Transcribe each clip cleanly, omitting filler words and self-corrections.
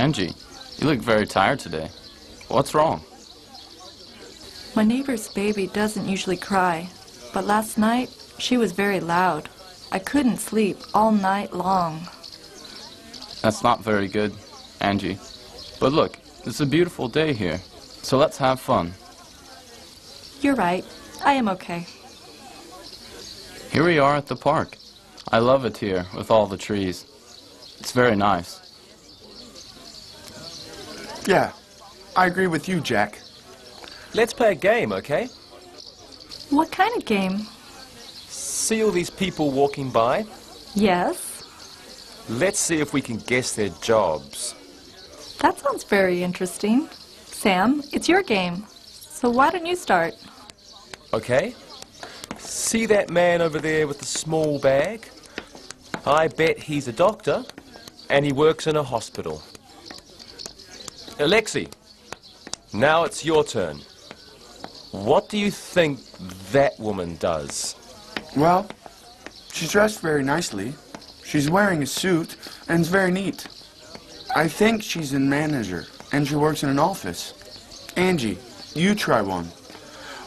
Angie, you look very tired today. What's wrong? My neighbor's baby doesn't usually cry, but last night she was very loud. I couldn't sleep all night long. That's not very good, Angie. But look, it's a beautiful day here, so let's have fun. You're right. I am okay. Here we are at the park. I love it here with all the trees. It's very nice. Yeah, I agree with you, Jack. Let's play a game, okay? What kind of game? See all these people walking by? Yes. Let's see if we can guess their jobs. That sounds very interesting. Sam, it's your game. So why don't you start? Okay. See that man over there with the small bag? I bet he's a doctor, and he works in a hospital. Alexi, now it's your turn. What do you think that woman does? Well, she's dressed very nicely. She's wearing a suit, and it's very neat. I think she's a manager, and she works in an office. Angie, you try one.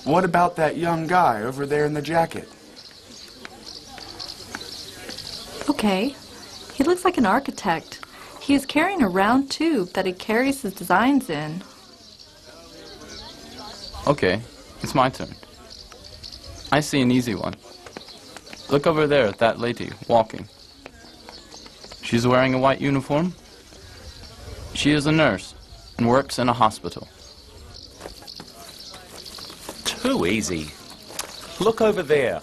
What about that young guy over there in the jacket? Okay. He looks like an architect. He is carrying a round tube that he carries his designs in. Okay, it's my turn. I see an easy one. Look over there at that lady walking. She's wearing a white uniform. She is a nurse and works in a hospital. Too easy. Look over there.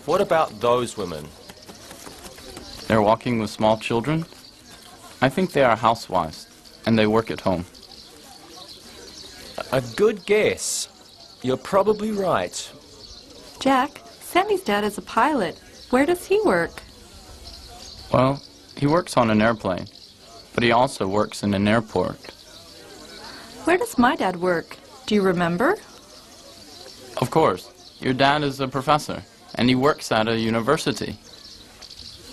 What about those women? They're walking with small children. I think they are housewives, and they work at home. A good guess. You're probably right. Jack, Sandy's dad is a pilot. Where does he work? Well, he works on an airplane, but he also works in an airport. Where does my dad work? Do you remember? Of course. Your dad is a professor, and he works at a university.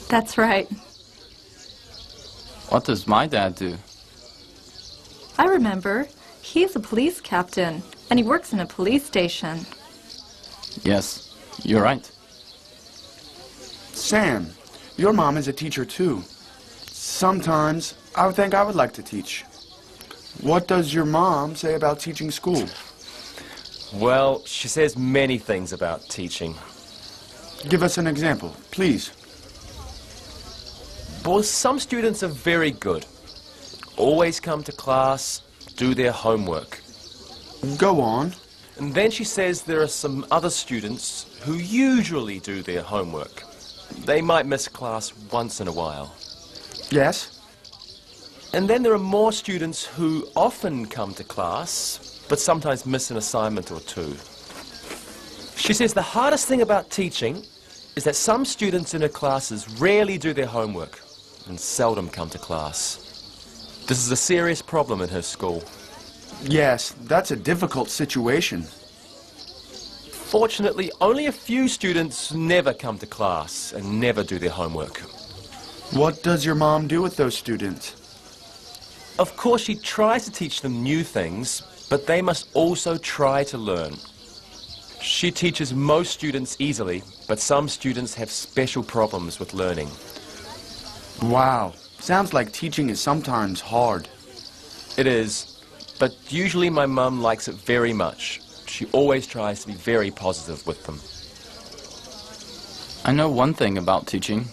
That's right. What does my dad do? I remember. He's a police captain, and he works in a police station. Yes, you're right. Sam, your mom is a teacher too. Sometimes I would think I would like to teach. What does your mom say about teaching school? Well, she says many things about teaching. Give us an example, please. Well, some students are very good. Always come to class, do their homework. Go on. And then she says there are some other students who usually do their homework. They might miss class once in a while. Yes? And then there are more students who often come to class, but sometimes miss an assignment or two. She says the hardest thing about teaching is that some students in her classes rarely do their homework and seldom come to class. This is a serious problem in her school. Yes, that's a difficult situation. Fortunately, only a few students never come to class and never do their homework. What does your mom do with those students? Of course, she tries to teach them new things, but they must also try to learn. She teaches most students easily, but some students have special problems with learning. Wow, sounds like teaching is sometimes hard. It is, but usually my mum likes it very much. She always tries to be very positive with them. I know one thing about teaching.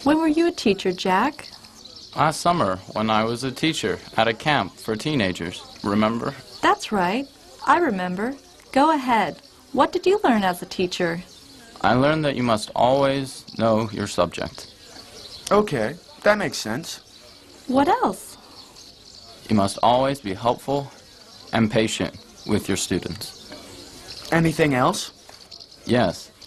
When were you a teacher, Jack? Last summer, when I was a teacher at a camp for teenagers, remember? That's right. I remember. Go ahead. What did you learn as a teacher? I learned that you must always know your subject. Okay, that makes sense. What else? You must always be helpful and patient with your students. Anything else? Yes,